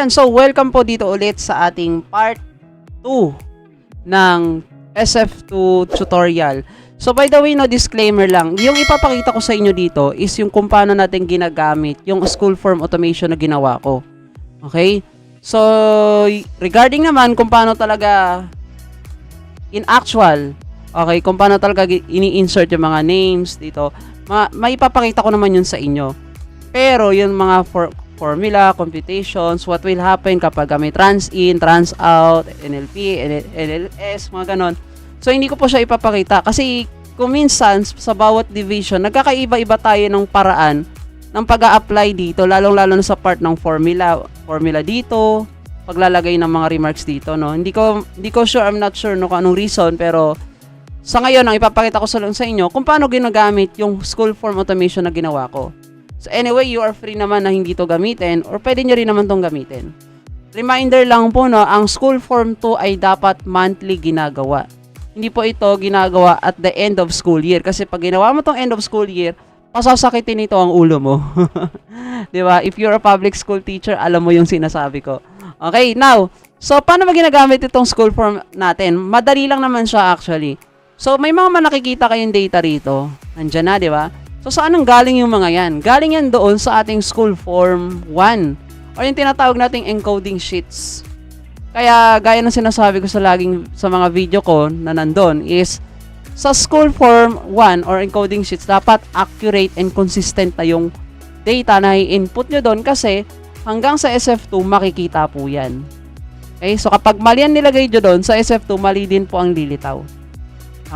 ayan, so welcome po dito ulit sa ating part 2 ng SF2 tutorial. So by the way, no, disclaimer lang, yung ipapakita ko sa inyo dito is yung kung paano natin ginagamit yung school form automation na ginawa ko. Okay? So, regarding naman kung paano talaga in actual, okay, kung paano talaga ini-insert yung mga names dito, maipapakita ko naman yun sa inyo. Pero yung mga formula, computations, what will happen kapag may trans-in, trans-out, NLP, NLS, mga ganon. So, hindi ko po siya ipapakita kasi kung minsan sa bawat division, nagkakaiba-iba tayo ng paraan ng pag-a-apply dito, lalong-lalo na sa part ng formula dito, paglalagay ng mga remarks dito, no. Hindi ko sure, I'm not sure no kung anong reason, pero sa ngayon ang ipapakita ko sa inyo kung paano ginagamit yung school form automation na ginawa ko. So anyway, you are free naman na hindi to gamitin or pwede nyo rin naman tong gamitin. Reminder lang po, no, ang school form 2 ay dapat monthly ginagawa. Hindi po ito ginagawa at the end of school year. Kasi pag ginawa mo tong end of school year, pasasakitin ito ang ulo mo. Diba? If you're a public school teacher, alam mo yung sinasabi ko. Okay, now, so paano ba ginagamit itong school form natin? Madali lang naman siya actually. So may mga nakikita kayong data rito. Nandiyan na, di ba? So saan ang galing yung mga yan? Galing yan doon sa ating school form 1 o yung tinatawag nating encoding sheets. Kaya gaya ng sinasabi ko sa mga video ko na nandun is sa school form 1 or encoding sheets dapat accurate and consistent na yung data na i-input nyo doon kasi hanggang sa SF2 makikita po yan. Okay? So kapag mali ang nilagay nyo doon sa SF2, mali din po ang lilitaw.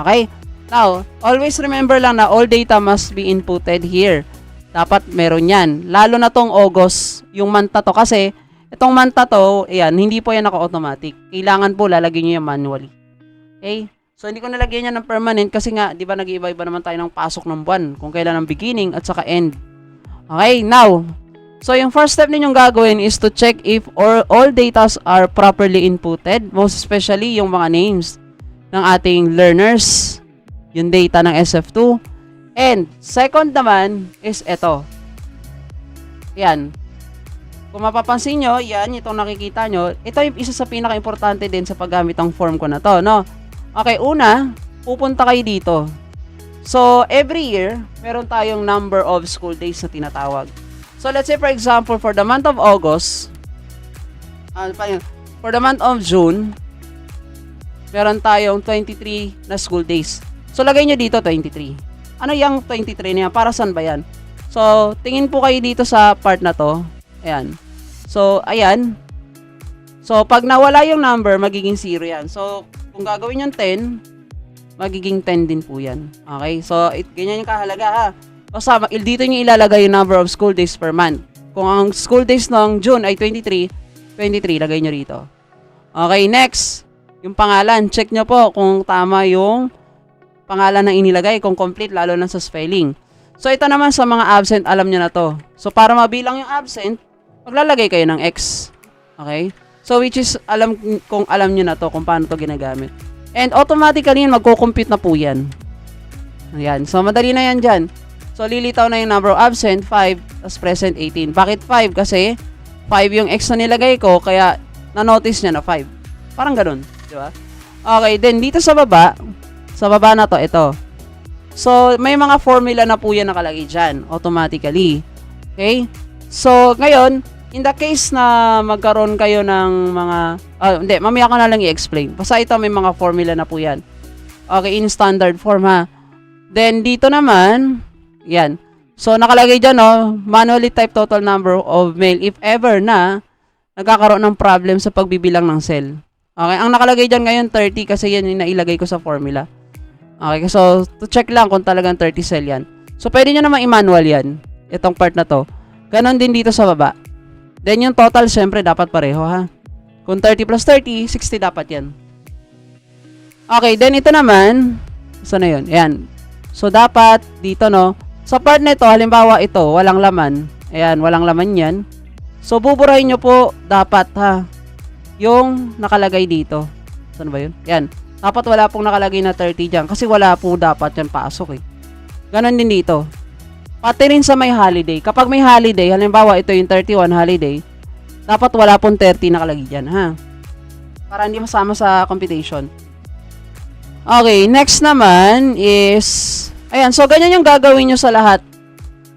Okay? Now, always remember lang na all data must be inputted here. Dapat meron yan. Lalo na tong August, yung month na to. Kasi, itong month na to, ayan, hindi po yan naka-automatic. Kailangan po lalagyan nyo yan manually. Okay? So, hindi ko nalagyan yan ng permanent kasi nga, di ba nag-iiba-iba naman tayo ng pasok ng buwan. Kung kailan ang beginning at saka end. Okay? Now, so yung first step ninyong gagawin is to check if all data are properly inputted. Most especially yung mga names ng ating learners. Yung data ng SF2. And, second naman is ito. Yan. Kung mapapansin nyo, yan, itong nakikita nyo, ito yung isa sa pinaka-importante din sa paggamit ng form ko na to, no? Okay, una, pupunta kayo dito. So, every year, meron tayong number of school days na tinatawag. So, let's say, for example, for the month of August, for the month of June, meron tayong 23 na school days. So, lagay nyo dito 23. Ano yung 23 niya? Para saan ba yan? So, tingin po kayo dito sa part na to. Ayan. So, ayan. So, pag nawala yung number, magiging 0 yan. So, kung gagawin yung 10, magiging 10 din po yan. Okay? So, ganyan yung kahalaga ha. Basta, dito nyo ilalagay yung number of school days per month. Kung ang school days ng June ay 23, lagay nyo rito. Okay, next. Yung pangalan. Check nyo po kung tama yung pangalan na inilagay, kung complete, lalo na sa spelling. So, ito naman sa mga absent, alam nyo na to. So, para mabilang yung absent, maglalagay kayo ng X. Okay? So, which is, alam nyo na to kung paano to ginagamit. And automatically, magko-compute na po yan. Ayan. So, madali na yan dyan. So, lilitaw na yung number of absent, 5, as present, 18. Bakit 5? Kasi, 5 yung X na nilagay ko, kaya na-notice niya na 5. Parang ganun. Di ba? Okay, then dito sa baba na to, ito. So, may mga formula na po yan nakalagay dyan, automatically. Okay? So, ngayon, in the case na magkaroon kayo ng mga, hindi, mamaya ko na lang i-explain. Basta ito, may mga formula na po yan. Okay, in standard form ha. Then, dito naman, yan. So, nakalagay dyan, no, manually type total number of mail if ever na nagkakaroon ng problem sa pagbibilang ng cell. Okay, ang nakalagay dyan ngayon, 30 kasi yan yung nailagay ko sa formula. Okay, so, to check lang kung talagang 30 cell yan. So, pwede nyo naman i-manual yan. Itong part na to. Ganon din dito sa baba. Then, yung total, syempre, dapat pareho, ha? Kung 30 plus 30, 60 dapat yan. Okay, then ito naman, saan na yun? Ayan. So, dapat, dito, no? Sa part na ito, halimbawa ito, walang laman. Ayan, walang laman yan. So, buburahin nyo po, dapat, ha? Yung nakalagay dito. Saan ba yun? Ayan. Dapat wala pong nakalagay na 30 dyan. Kasi wala po dapat yan pasok eh. Ganon din dito. Pati rin sa may holiday. Kapag may holiday, halimbawa ito yung 31 holiday, Dapat wala pong 30 nakalagay dyan, ha? Para hindi masama sa computation. Okay, next naman is, ayan, so ganyan yung gagawin nyo sa lahat.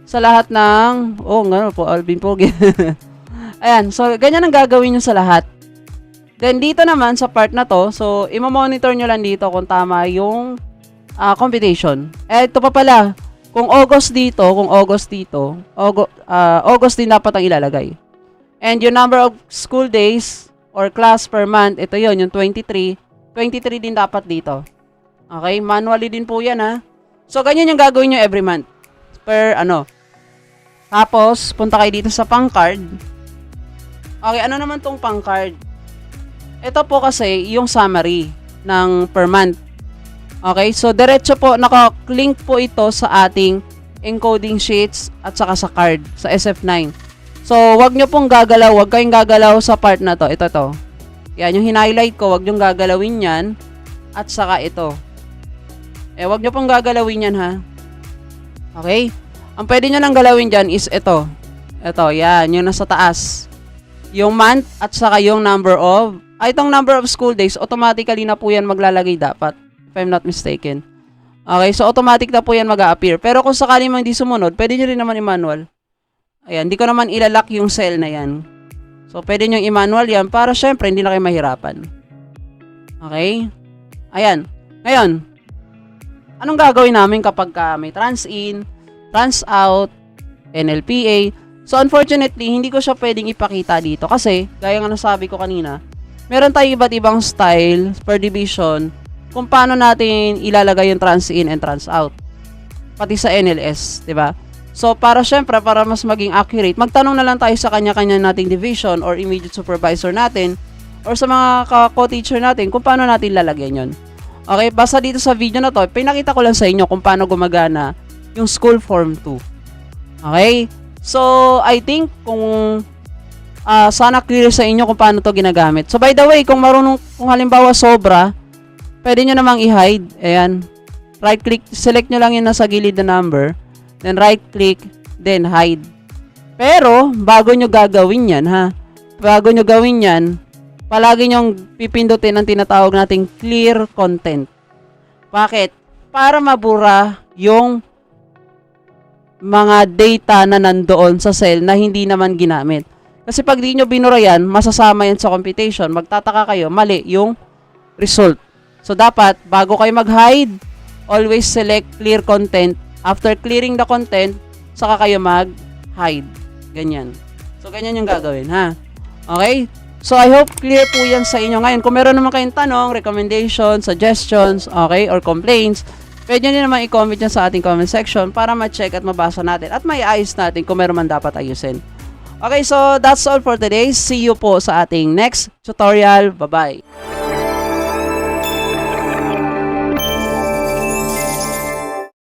Sa lahat ng, nga po, Alvin po. Ayan, so ganyan ang gagawin nyo sa lahat. Then dito naman sa part na to, so i-monitor nyo lang dito kung tama yung computation. Ito pa pala, kung August dito, August din dapat ang ilalagay. And yung number of school days or class per month, ito yon yung 23. 23 din dapat dito. Okay, manually din po yan, ha. So, ganyan yung gagawin nyo every month. Per Tapos, punta kayo dito sa pang-card. Okay, ano naman tong pang-card? Ito po kasi yung summary ng per month. Okay, so diretso po, naka-link po ito sa ating encoding sheets at saka sa card, sa SF9. So, wag nyo pong gagalaw, wag kayong gagalaw sa part na to. Ito to. Yan, yung hinighlight ko, wag nyo gagalawin yan. At saka ito. Wag nyo pong gagalawin yan, ha. Okay? Ang pwede nyo lang galawin dyan is ito. Ito, yan, yung nasa taas. Yung month at saka yung number of, itong number of school days, automatically na po yan maglalagay dapat. If I'm not mistaken. Okay, so automatic na po yan mag-a-appear. Pero kung sakali mang di sumunod, pwede nyo rin naman i-manual. Ayan, di ko naman ilalak yung cell na yan. So, pwede nyo i-manual yan para syempre hindi na kayo mahirapan. Okay? Ayan. Ngayon, anong gagawin namin kapag may trans-in, trans-out, NLPA? So, unfortunately, hindi ko siya pwedeng ipakita dito kasi, gaya nga nasabi ko kanina, meron tayong iba't ibang style per division kung paano natin ilalagay yung trans-in and trans-out. Pati sa NLS, di ba? So, para syempre, para mas maging accurate, magtanong na lang tayo sa kanya-kanya nating division or immediate supervisor natin or sa mga co-teacher natin kung paano natin lalagyan yon. Okay, basta dito sa video na to, pinakita ko lang sa inyo kung paano gumagana yung school form 2. Okay? So, I think kung sana clear sa inyo kung paano to ginagamit. So, by the way, kung halimbawa sobra, pwede nyo namang i-hide. Ayan. Right-click, select nyo lang yung nasa gilid na number. Then right-click, then hide. Pero, bago nyo gagawin yan, ha? Bago nyo gawin yan, palagi nyong pipindutin ang tinatawag nating clear content. Bakit? Para mabura yung mga data na nandoon sa cell na hindi naman ginamit. Kasi pag di nyo binura yan, masasama yan sa computation. Magtataka kayo, mali yung result. So, dapat, bago kayo mag-hide, always select clear content. After clearing the content, saka kayo mag-hide. Ganyan. So, ganyan yung gagawin, ha? Okay? So, I hope clear po yan sa inyo. Ngayon, kung meron naman kayong tanong, recommendations, suggestions, okay, or complaints, pwede nyo naman i-comment yan sa ating comment section para ma-check at mabasa natin at may ayos natin kung meron man dapat ayusin. Okay, so that's all for today. See you po sa ating next tutorial. Bye-bye!